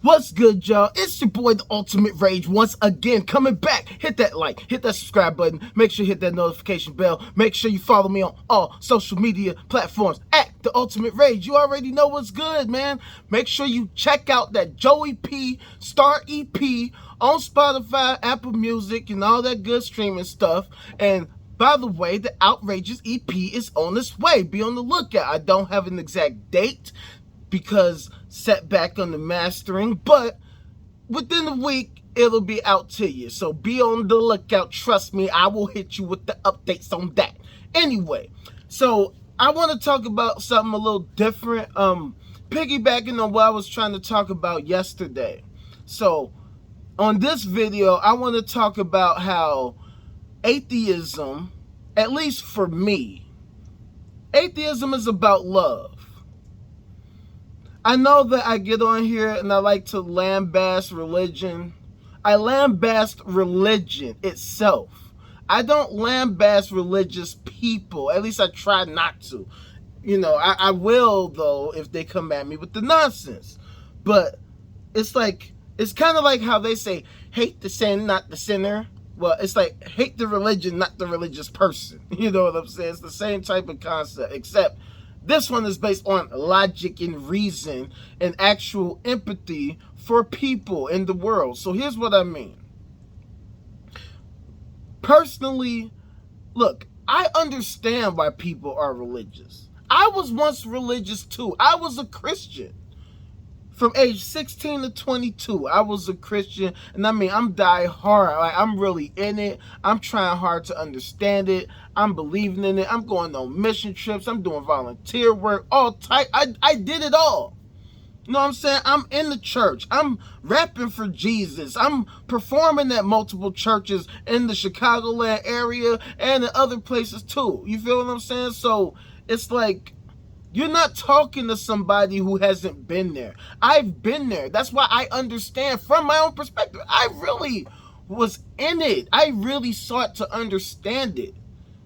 What's good, y'all? It's your boy, the Ultimate Rage, once again coming back. Hit that like, hit that subscribe button, make sure you hit that notification bell, make sure you follow me on all social media platforms at the Ultimate Rage. You already know what's good, man. Make sure you check out that Joey P Star EP on Spotify, Apple Music, and all that good streaming stuff. And by the way, the Outrageous EP is on its way. Be on the lookout. I don't have an exact date because setback on the mastering, but within a week it'll be out to you, so be on the lookout. Trust me, I will hit you with the updates on that. Anyway, so I want to talk about something a little different, piggybacking on what I was trying to talk about yesterday. So on this video I want to talk about how atheism, at least for me, atheism is about love. I know that I get on here and I like to lambaste religion. I lambaste religion itself. I don't lambaste religious people. At least I try not to. You know, I will, though, if they come at me with the nonsense. But it's like, it's kind of like how they say, hate the sin, not the sinner. Well, it's like, hate the religion, not the religious person. You know what I'm saying? It's the same type of concept, except this one is based on logic and reason and actual empathy for people in the world. So here's what I mean. Personally, look, I understand why people are religious. I was once religious too. I was a Christian. From age 16 to 22, I was a Christian, and I mean, I'm die hard. Like, I'm really in it. I'm trying hard to understand it. I'm believing in it. I'm going on mission trips. I'm doing volunteer work, all type. I did it all. You know what I'm saying? I'm in the church. I'm rapping for Jesus. I'm performing at multiple churches in the Chicagoland area and in other places too. You feel what I'm saying? So it's like, you're not talking to somebody who hasn't been there. I've been there. That's why I understand from my own perspective. I really was in it. I really sought to understand it.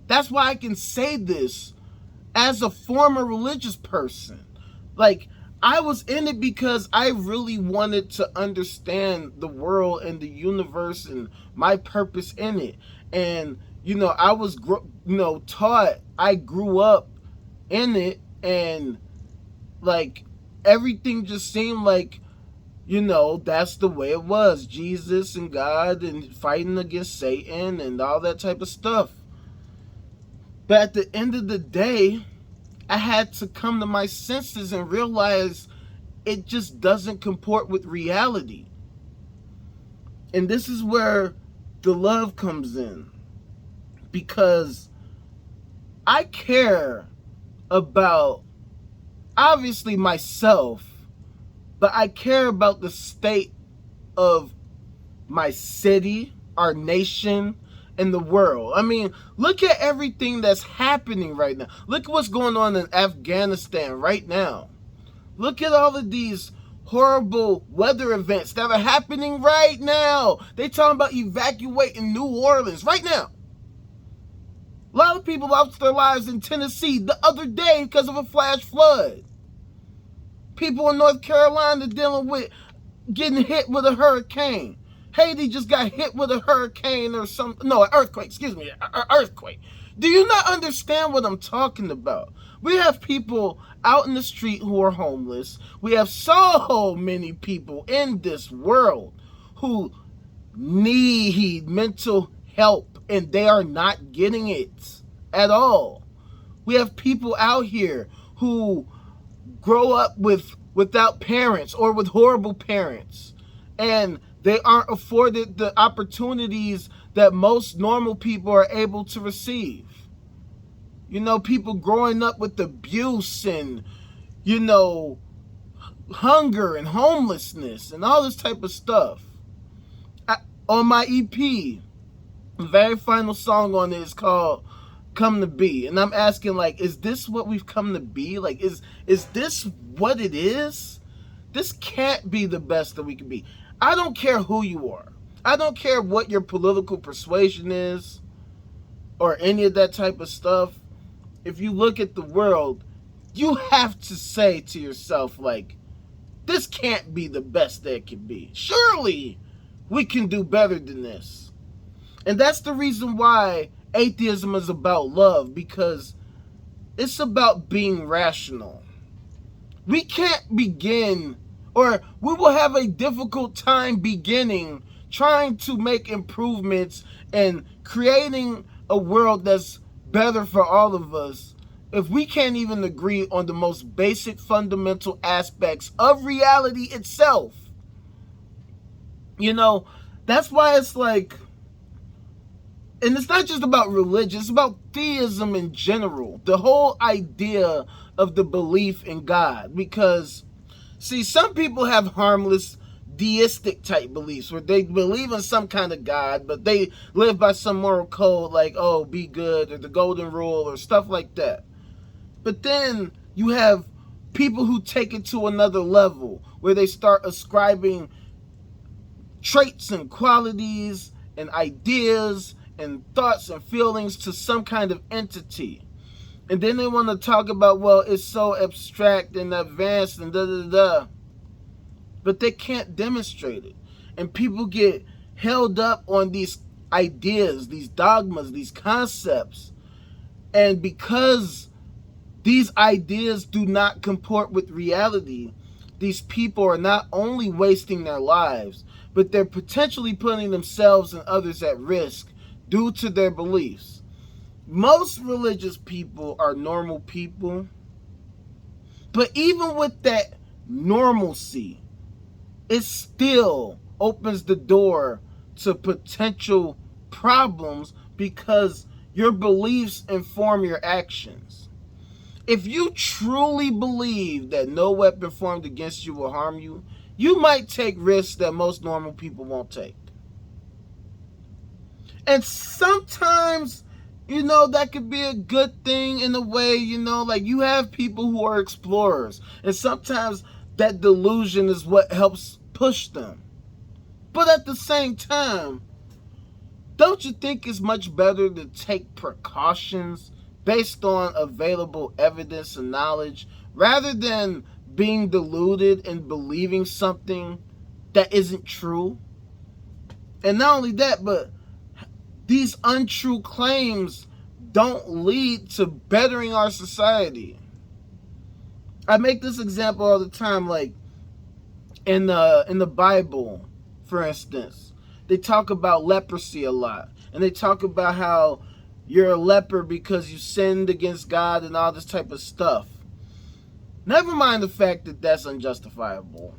That's why I can say this as a former religious person. Like, I was in it because I really wanted to understand the world and the universe and my purpose in it. And, you know, I was, taught. I grew up in it. And like everything just seemed like, you know, that's the way it was. Jesus and God and fighting against Satan and all that type of stuff. But at the end of the day, I had to come to my senses and realize it just doesn't comport with reality. And this is where the love comes in. Because I care about, obviously, myself, but I care about the state of my city, our nation, and the world. I mean, look at everything that's happening right now. Look at what's going on in Afghanistan right now. Look at all of these horrible weather events that are happening right now. They talking about evacuating New Orleans right now. A lot of people lost their lives in Tennessee the other day because of a flash flood. People in North Carolina dealing with getting hit with a hurricane. Haiti just got hit with a hurricane or something. No, an earthquake. Excuse me, an earthquake. Do you not understand what I'm talking about? We have people out in the street who are homeless. We have so many people in this world who need mental help, and they are not getting it at all. We have people out here who grow up without parents or with horrible parents, and they aren't afforded the opportunities that most normal people are able to receive. You know, people growing up with abuse and, you know, hunger and homelessness and all this type of stuff. On my EP, the very final song on it is called Come to Be. And I'm asking, like, is this what we've come to be? Like, is this what it is? This can't be the best that we can be. I don't care who you are. I don't care what your political persuasion is or any of that type of stuff. If you look at the world, you have to say to yourself, like, this can't be the best that it can be. Surely we can do better than this. And that's the reason why atheism is about love, because it's about being rational. We can't begin, or we will have a difficult time beginning trying to make improvements and creating a world that's better for all of us if we can't even agree on the most basic fundamental aspects of reality itself. You know, that's why it's like, and it's not just about religion, it's about theism in general. The whole idea of the belief in God. Because, see, some people have harmless deistic type beliefs where they believe in some kind of God, but they live by some moral code like, oh, be good, or the golden rule, or stuff like that. But then you have people who take it to another level where they start ascribing traits and qualities and ideas and thoughts and feelings to some kind of entity. And then they want to talk about, well, it's so abstract and advanced and da-da-da. But they can't demonstrate it. And people get held up on these ideas, these dogmas, these concepts. And because these ideas do not comport with reality, these people are not only wasting their lives, but they're potentially putting themselves and others at risk due to their beliefs. Most religious people are normal people, but even with that normalcy, it still opens the door to potential problems because your beliefs inform your actions. If you truly believe that no weapon formed against you will harm you, you might take risks that most normal people won't take. And sometimes, you know, that could be a good thing in a way, you know, like you have people who are explorers, and sometimes that delusion is what helps push them. But at the same time, don't you think it's much better to take precautions based on available evidence and knowledge rather than being deluded and believing something that isn't true? And not only that, but these untrue claims don't lead to bettering our society. I make this example all the time, like in the Bible, for instance. They talk about leprosy a lot. And they talk about how you're a leper because you sinned against God and all this type of stuff. Never mind the fact that that's unjustifiable.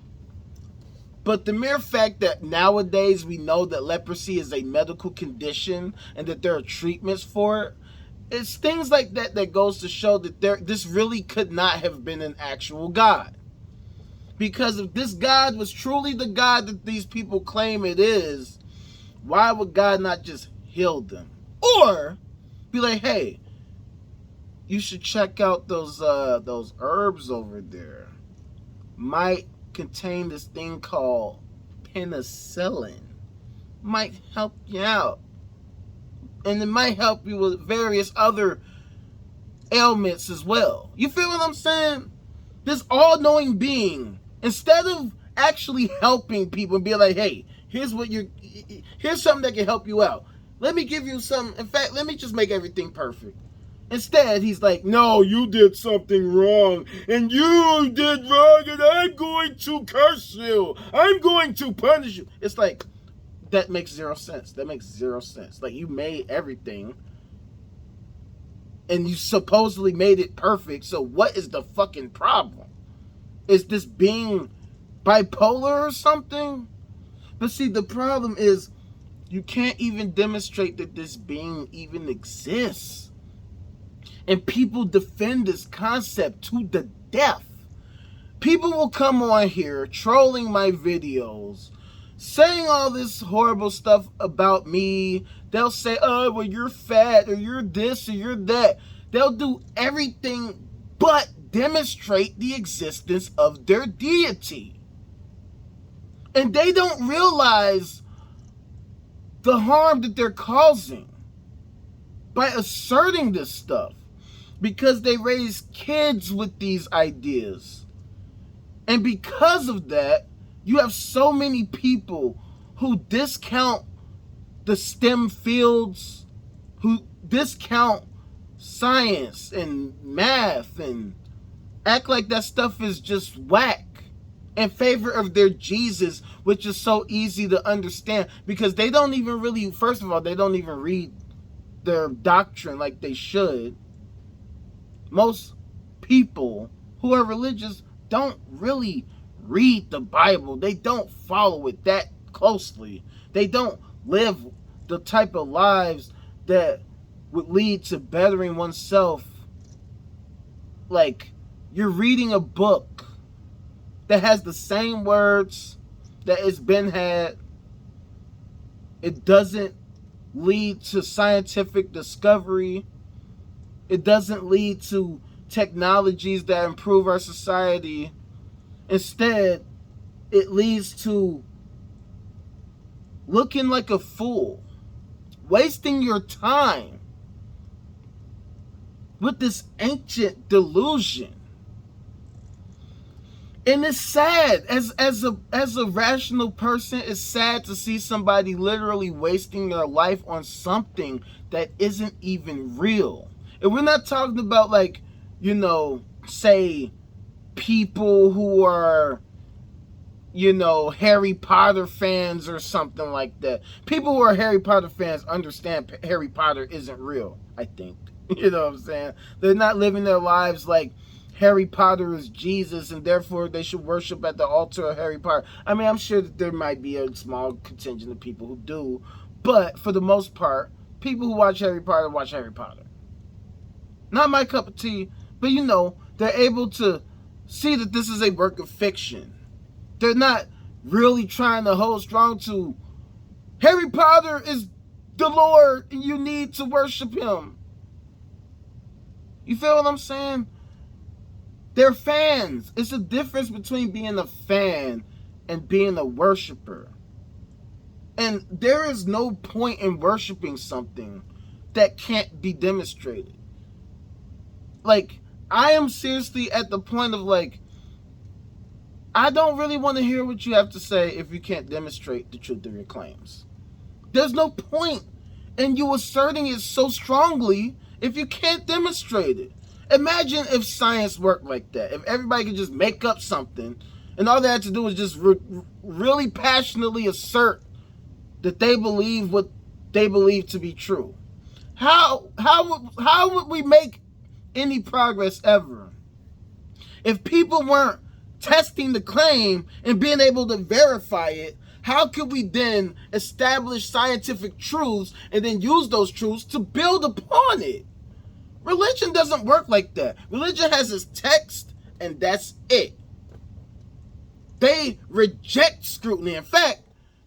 But the mere fact that nowadays we know that leprosy is a medical condition and that there are treatments for it, it's things like that that goes to show that this really could not have been an actual God. Because if this God was truly the God that these people claim it is, why would God not just heal them? Or be like, hey, you should check out those herbs over there. Might contain this thing called penicillin. Might help you out. And it might help you with various other ailments as well. You feel what I'm saying? This all-knowing being, instead of actually helping people and be like, hey, here's something that can help you out. Let me give you some. In fact, let me just make everything perfect. Instead, he's like, no, you did something wrong, and you did wrong, and I'm going to curse you. I'm going to punish you. It's like, that makes zero sense. That makes zero sense. Like, you made everything, and you supposedly made it perfect, so what is the fucking problem? Is this being bipolar or something? But see, the problem is, you can't even demonstrate that this being even exists. And people defend this concept to the death. People will come on here trolling my videos, saying all this horrible stuff about me. They'll say, oh, well, you're fat, or you're this, or you're that. They'll do everything but demonstrate the existence of their deity. And they don't realize the harm that they're causing by asserting this stuff. Because they raise kids with these ideas. And because of that, you have so many people who discount the STEM fields, who discount science and math and act like that stuff is just whack in favor of their Jesus, which is so easy to understand because they don't even really, first of all, they don't even read their doctrine like they should. Most people who are religious don't really read the Bible. They don't follow it that closely. They don't live the type of lives that would lead to bettering oneself. Like, you're reading a book that has the same words that it's been had. It doesn't lead to scientific discovery. It doesn't lead to technologies that improve our society. Instead, it leads to looking like a fool, wasting your time with this ancient delusion. And it's sad. As a rational person, it's sad to see somebody literally wasting their life on something that isn't even real. And we're not talking about, like, you know, say people who are, you know, Harry Potter fans or something like that. People who are Harry Potter fans understand Harry Potter isn't real, I think. You know what I'm saying? They're not living their lives like Harry Potter is Jesus and therefore they should worship at the altar of Harry Potter. I mean, I'm sure that there might be a small contingent of people who do, but for the most part, people who watch Harry Potter watch Harry Potter. Not my cup of tea, but you know, they're able to see that this is a work of fiction. They're not really trying to hold strong to Harry Potter is the Lord and you need to worship him. You feel what I'm saying? They're fans. It's a difference between being a fan and being a worshiper. And there is no point in worshiping something that can't be demonstrated. Like, I am seriously at the point of, like, I don't really want to hear what you have to say if you can't demonstrate the truth of your claims. There's no point in you asserting it so strongly if you can't demonstrate it. Imagine if science worked like that. If everybody could just make up something and all they had to do was just really passionately assert that they believe what they believe to be true. How would we make any progress ever? If people weren't testing the claim and being able to verify it, how could we then establish scientific truths and then use those truths to build upon it? Religion doesn't work like that. Religion has its text, and that's it. They reject scrutiny. In fact,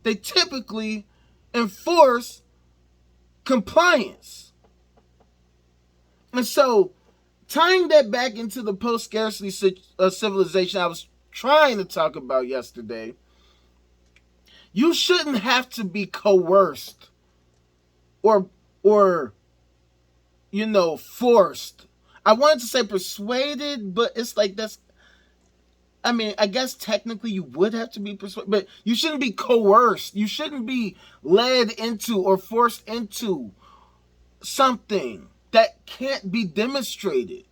they typically enforce compliance. And so, tying that back into the post-scarcity civilization I was trying to talk about yesterday, you shouldn't have to be coerced or you know, forced. I wanted to say persuaded, but it's like that's, I mean, I guess technically you would have to be persuaded, but you shouldn't be coerced. You shouldn't be led into or forced into something that can't be demonstrated.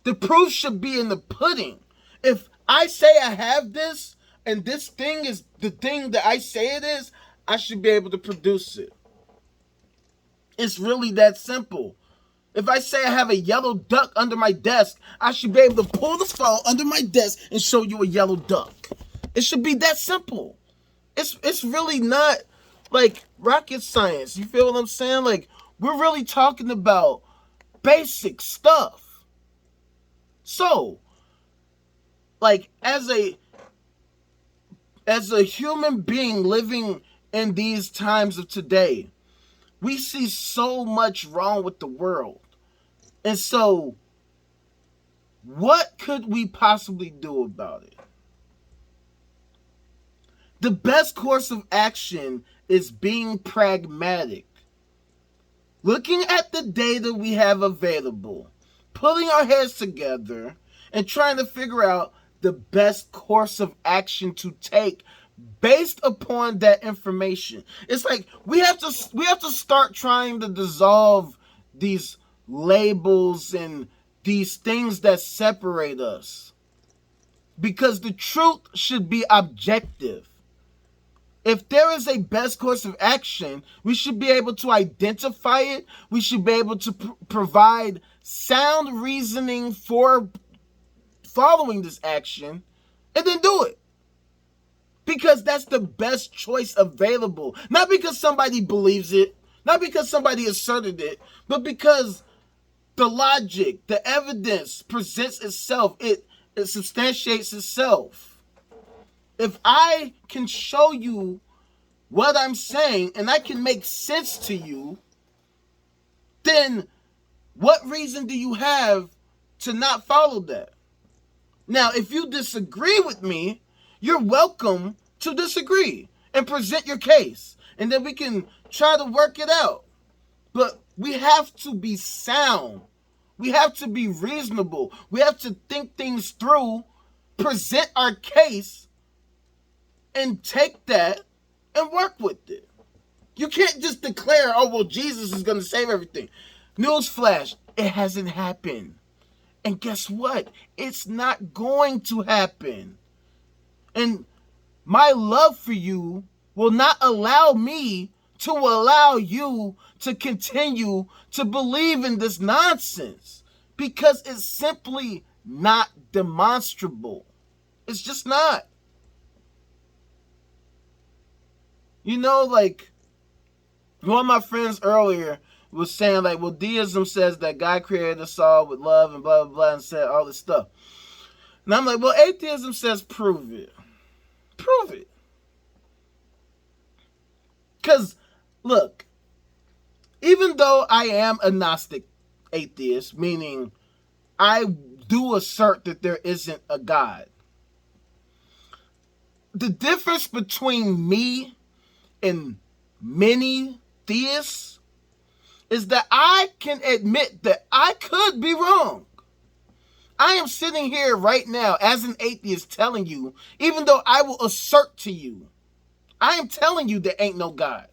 The proof should be in the pudding. If I say I have this, and this thing is the thing that I say it is, I should be able to produce it. It's really that simple. If I say I have a yellow duck under my desk, I should be able to pull the phone under my desk and show you a yellow duck. It should be that simple. It's really not like rocket science. You feel what I'm saying? Like, we're really talking about basic stuff. So, like, as a human being living in these times of today, we see so much wrong with the world. And so, what could we possibly do about it? The best course of action is being pragmatic. Looking at the data we have available, putting our heads together, and trying to figure out the best course of action to take based upon that information. It's like we have to start trying to dissolve these labels and these things that separate us, because the truth should be objective. If there is a best course of action, we should be able to identify it. We should be able to provide sound reasoning for following this action, and then do it. Because that's the best choice available. Not because somebody believes it, not because somebody asserted it, but because the logic, the evidence presents itself. It substantiates itself. If I can show you what I'm saying and I can make sense to you, then what reason do you have to not follow that? Now, if you disagree with me, you're welcome to disagree and present your case, and then we can try to work it out. But we have to be sound. We have to be reasonable. We have to think things through, present our case, and take that and work with it. You can't just declare, oh, well, Jesus is going to save everything. Newsflash, it hasn't happened. And guess what? It's not going to happen. And my love for you will not allow me to allow you to continue to believe in this nonsense, because it's simply not demonstrable. It's just not. You know, like, one of my friends earlier was saying, like, well, deism says that God created us all with love and blah, blah, blah, and said all this stuff. And I'm like, well, atheism says prove it. Prove it. Because, look, even though I am a Gnostic atheist, meaning I do assert that there isn't a God, the difference between me and many theists is that I can admit that I could be wrong. I am sitting here right now as an atheist telling you, even though I will assert to you, I am telling you there ain't no God.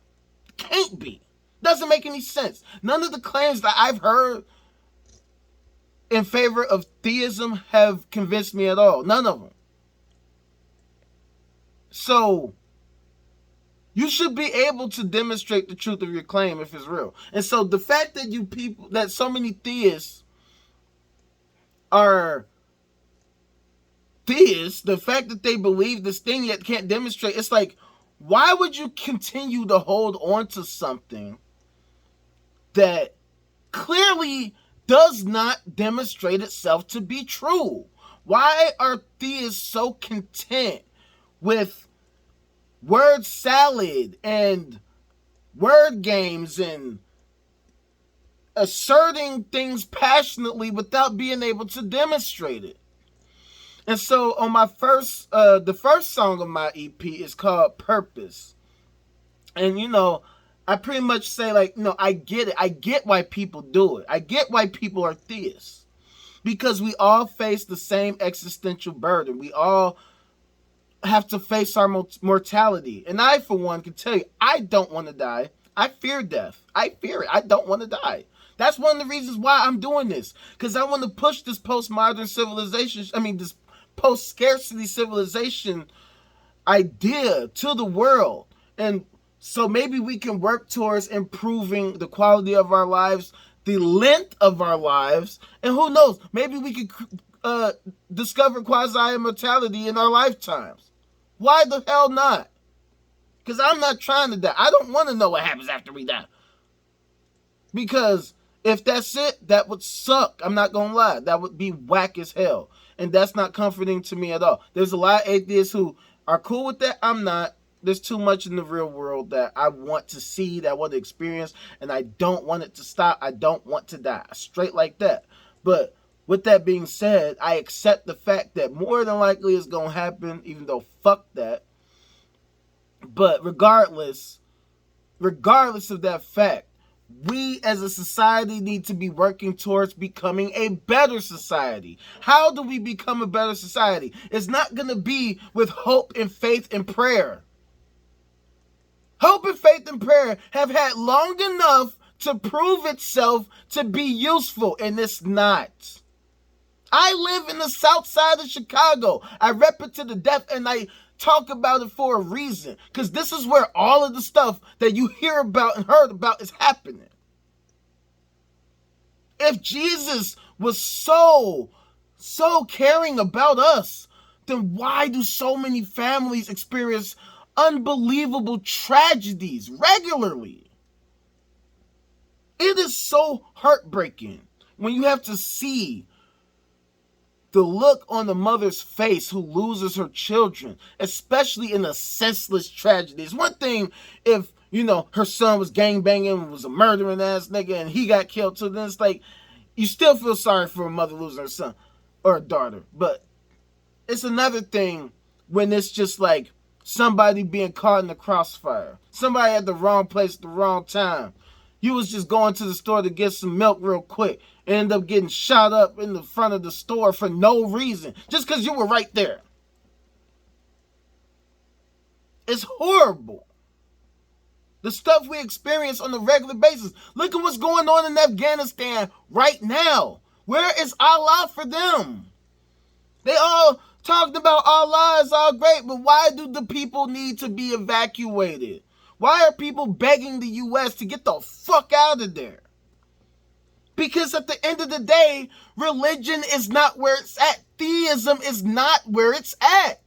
Can't be. Doesn't make any sense. None of the claims that I've heard in favor of theism have convinced me at all. None of them. So you should be able to demonstrate the truth of your claim if it's real. And so the fact that you people, that so many theists are theists, the fact that they believe this thing yet can't demonstrate, it's like, why would you continue to hold on to something that clearly does not demonstrate itself to be true? Why are theists so content with word salad and word games and asserting things passionately without being able to demonstrate it? And so on my the first song of my EP is called Purpose. And, you know, I pretty much say, like, no, I get it. I get why people do it. I get why people are theists. Because we all face the same existential burden. We all have to face our mortality. And I, for one, can tell you, I don't want to die. I fear death. I fear it. I don't want to die. That's one of the reasons why I'm doing this. Because I want to push this postmodern civilization, this post-scarcity civilization idea to the world. And so maybe we can work towards improving the quality of our lives, the length of our lives, and who knows, maybe we could discover quasi-immortality in our lifetimes. Why the hell not? Because I'm not trying to die. I don't want to know what happens after we die. Because if that's it, that would suck. I'm not going to lie. That would be whack as hell. And that's not comforting to me at all. There's a lot of atheists who are cool with that. I'm not. There's too much in the real world that I want to see, that I want to experience, and I don't want it to stop. I don't want to die. Straight like that. But with that being said, I accept the fact that more than likely it's going to happen, even though fuck that. But regardless of that fact, we as a society need to be working towards becoming a better society. How do we become a better society? It's not going to be with hope and faith and prayer. Hope and faith and prayer have had long enough to prove itself to be useful, and it's not. I live in the south side of Chicago. I rep it to the death, and I talk about it for a reason, because this is where all of the stuff that you hear about and heard about is happening. If Jesus was so caring about us, then why do so many families experience unbelievable tragedies regularly? It is so heartbreaking when you have to see the look on the mother's face who loses her children, especially in a senseless tragedy. It's one thing if, her son was gangbanging, was a murdering ass nigga, and he got killed too. Then it's like, you still feel sorry for a mother losing her son or a daughter. But it's another thing when it's just like somebody being caught in the crossfire. Somebody at the wrong place at the wrong time. You was just going to the store to get some milk real quick and end up getting shot up in the front of the store for no reason, just because you were right there. It's horrible. The stuff we experience on a regular basis. Look at what's going on in Afghanistan right now. Where is Allah for them? They all talked about Allah is all great, but why do the people need to be evacuated? Why are people begging the U.S. to get the fuck out of there? Because at the end of the day, religion is not where it's at. Theism is not where it's at.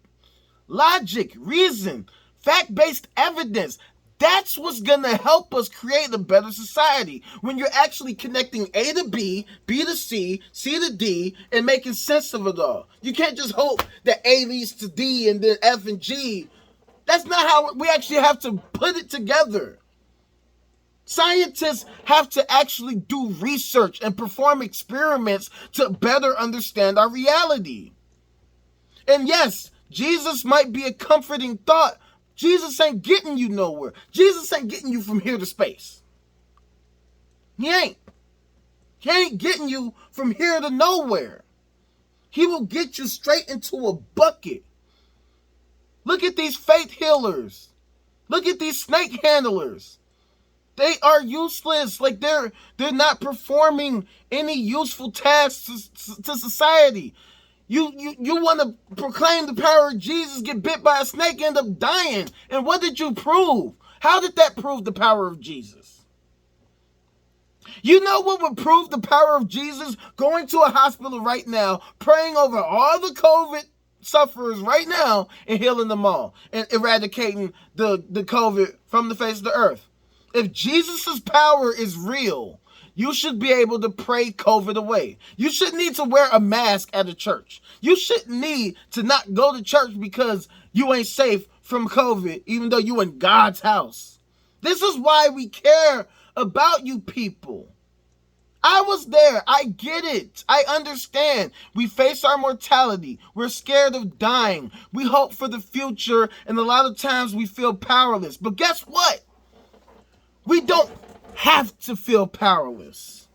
Logic, reason, fact-based evidence, that's what's going to help us create a better society. When you're actually connecting A to B, B to C, C to D, and making sense of it all. You can't just hope that A leads to D and then F and G. That's not how we actually have to put it together. Scientists have to actually do research and perform experiments to better understand our reality. And yes, Jesus might be a comforting thought. Jesus ain't getting you nowhere. Jesus ain't getting you from here to space. He ain't. He ain't getting you from here to nowhere. He will get you straight into a bucket. Look at these faith healers. Look at these snake handlers. They are useless. Like they're not performing any useful tasks to society. You want to proclaim the power of Jesus, get bit by a snake, end up dying. And what did you prove? How did that prove the power of Jesus? You know what would prove the power of Jesus? Going to a hospital right now, praying over all the COVID sufferers right now and healing them all and eradicating the COVID from the face of the earth. If Jesus' power is real, you should be able to pray COVID away. You shouldn't need to wear a mask at a church. You shouldn't need to not go to church because you ain't safe from COVID, even though you in God's house. This is why we care about you people. I was there. I get it. I understand. We face our mortality. We're scared of dying. We hope for the future, and a lot of times we feel powerless. But guess what? We don't have to feel powerless.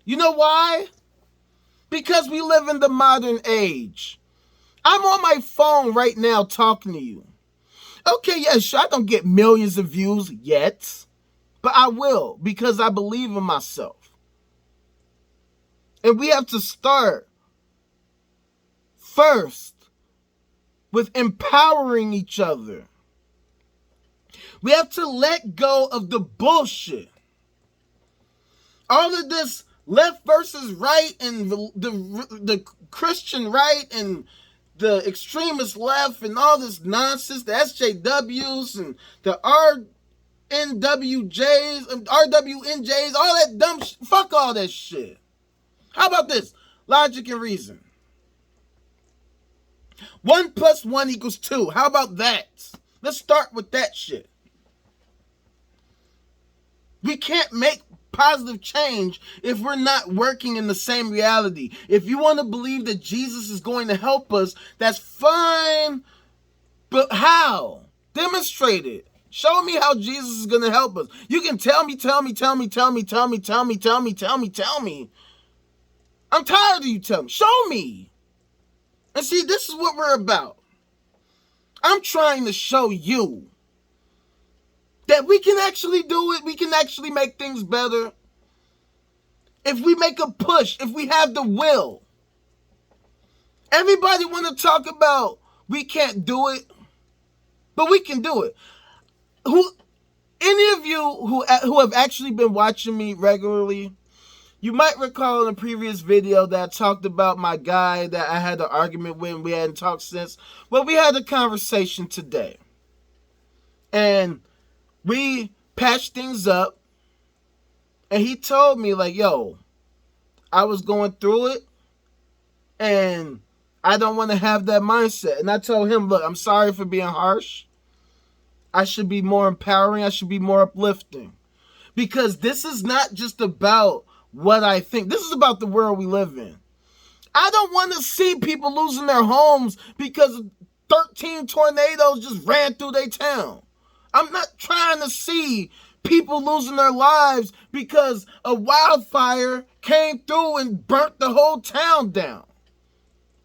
You know why? Because we live in the modern age. I'm on my phone right now talking to you. Okay, yeah, sure, I don't get millions of views yet, but I will because I believe in myself. And we have to start first with empowering each other. We have to let go of the bullshit. All of this left versus right and the Christian right and the extremist left and all this nonsense, the SJWs and the RNWJs and RWNJs, all that dumb shit. Fuck all that shit. How about this? Logic and reason. 1 + 1 = 2. How about that? Let's start with that shit. We can't make positive change if we're not working in the same reality. If you want to believe that Jesus is going to help us, that's fine. But how? Demonstrate it. Show me how Jesus is going to help us. You can tell me. I'm tired of you telling me. Show me. And see, this is what we're about. I'm trying to show you that we can actually do it. We can actually make things better. If we make a push, if we have the will. Everybody want to talk about we can't do it, but we can do it. Any of you who have actually been watching me regularly, you might recall in a previous video that I talked about my guy that I had an argument with and we hadn't talked since. Well, we had a conversation today. And we patched things up. And he told me, like, yo, I was going through it. And I don't want to have that mindset. And I told him, look, I'm sorry for being harsh. I should be more empowering. I should be more uplifting. Because this is not just about what I think. This is about the world we live in. I don't want to see people losing their homes because 13 tornadoes just ran through their town. I'm not trying to see people losing their lives because a wildfire came through and burnt the whole town down.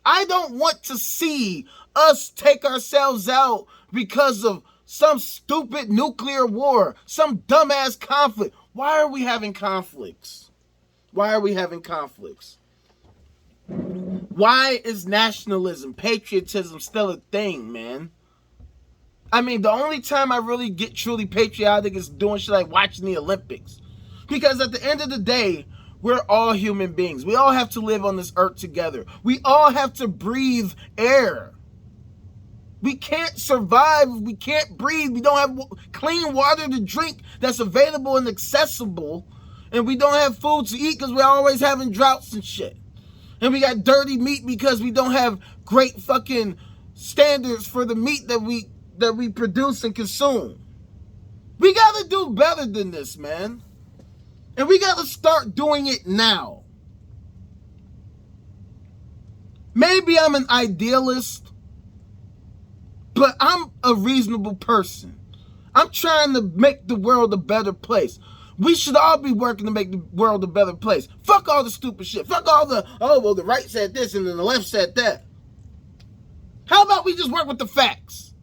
I don't want to see us take ourselves out because of some stupid nuclear war, some dumbass conflict. Why are we having conflicts? Why are we having conflicts? Why is nationalism, patriotism still a thing, man? I mean, the only time I really get truly patriotic is doing shit like watching the Olympics. Because at the end of the day, we're all human beings. We all have to live on this earth together. We all have to breathe air. We can't survive if we can't breathe. We don't have clean water to drink that's available and accessible. And we don't have food to eat because we're always having droughts and shit. And we got dirty meat because we don't have great fucking standards for the meat that we produce and consume. We gotta do better than this, man. And we gotta start doing it now. Maybe I'm an idealist, but I'm a reasonable person. I'm trying to make the world a better place. We should all be working to make the world a better place. Fuck all the stupid shit. Fuck all the, oh, well, the right said this and then the left said that. How about we just work with the facts?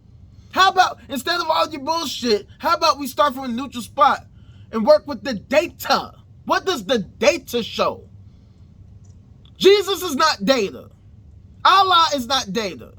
How about, instead of all your bullshit, how about we start from a neutral spot and work with the data? What does the data show? Jesus is not data. Allah is not data.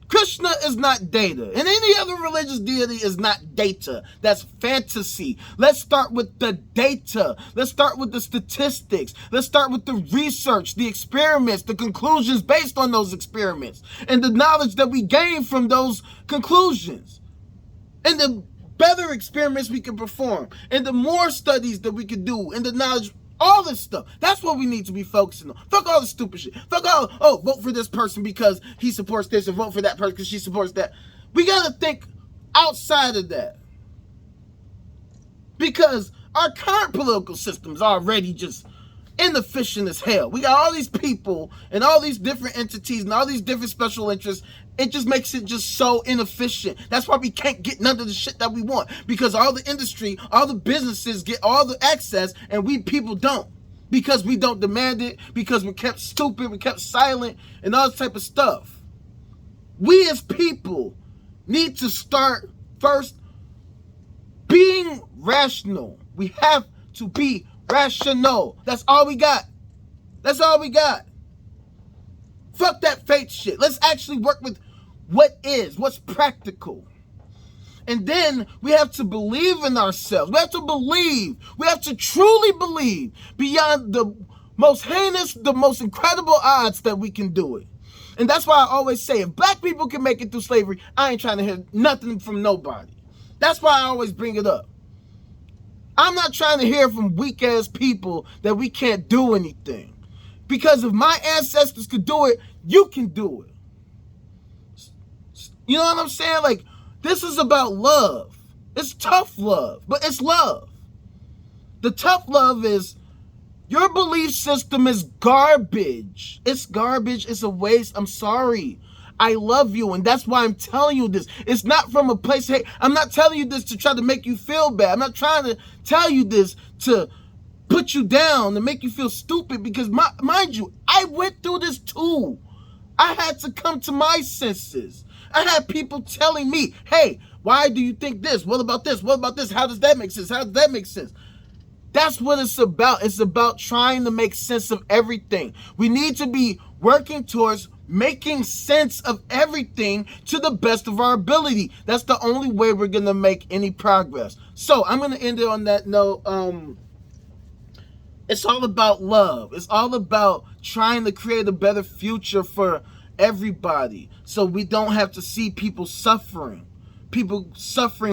Krishna is not data. And any other religious deity is not data. That's fantasy. Let's start with the data. Let's start with the statistics. Let's start with the research, the experiments, the conclusions based on those experiments, and the knowledge that we gain from those conclusions. And the better experiments we can perform, and the more studies that we can do, and the knowledge, all this stuff. That's what we need to be focusing on. Fuck all the stupid shit. Fuck all, oh, vote for this person because he supports this, or vote for that person because she supports that. We gotta think outside of that. Because our current political system is already just inefficient as hell. We got all these people and all these different entities and all these different special interests. It just makes it just so inefficient. That's why we can't get none of the shit that we want. Because all the industry, all the businesses get all the access and we people don't. Because we don't demand it. Because we're kept stupid. We're kept silent and all this type of stuff. We as people need to start first being rational. We have to be rational. That's all we got. That's all we got. Fuck that faith shit. Let's actually work with what is, what's practical. And then we have to believe in ourselves. We have to believe. We have to truly believe beyond the most heinous, the most incredible odds that we can do it. And that's why I always say, if black people can make it through slavery, I ain't trying to hear nothing from nobody. That's why I always bring it up. I'm not trying to hear from weak-ass people that we can't do anything. Because if my ancestors could do it, you can do it. You know what I'm saying? Like, this is about love. It's tough love, but it's love. The tough love is, your belief system is garbage. It's garbage. It's a waste. I'm sorry. I love you, and that's why I'm telling you this. It's not from a place, hey, I'm not telling you this to try to make you feel bad. I'm not trying to tell you this to put you down and make you feel stupid, because mind you, I went through this too. I had to come to my senses. I had people telling me, hey, why do you think this? What about this? What about this? How does that make sense? How does that make sense? That's what it's about. It's about trying to make sense of everything. We need to be working towards making sense of everything to the best of our ability. That's the only way we're going to make any progress. So I'm going to end it on that note. It's all about love. It's all about trying to create a better future for everybody, so we don't have to see people suffering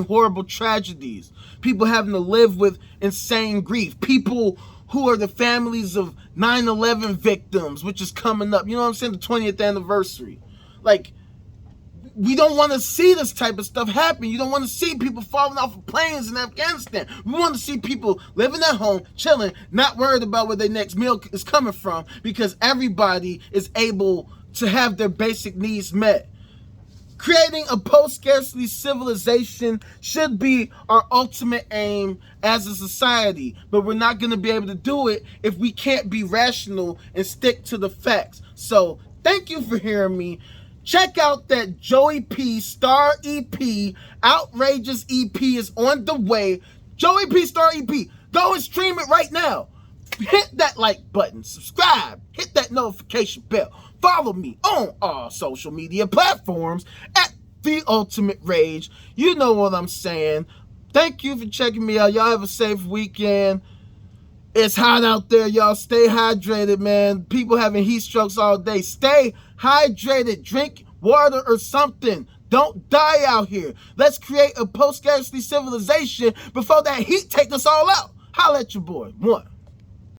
horrible tragedies, people having to live with insane grief, people who are the families of 9/11 victims, which is coming up, you know what I'm saying, the 20th anniversary. Like, we don't want to see this type of stuff happen. You don't want to see people falling off of planes in Afghanistan. We want to see people living at home, chilling, not worried about where their next meal is coming from, because everybody is able to have their basic needs met. Creating a post-scarcity civilization should be our ultimate aim as a society, but we're not going to be able to do it if we can't be rational and stick to the facts. So, thank you for hearing me. Check out that Joey P Star EP, Outrageous EP is on the way. Joey P Star EP, go and stream it right now. Hit that like button, subscribe, hit that notification bell. Follow me on all social media platforms at The Ultimate Rage. You know what I'm saying. Thank you for checking me out. Y'all have a safe weekend. It's hot out there, y'all. Stay hydrated, man. People having heat strokes all day. Stay hydrated. Drink water or something. Don't die out here. Let's create a post-scarcity civilization before that heat takes us all out. Holla at your boy. One.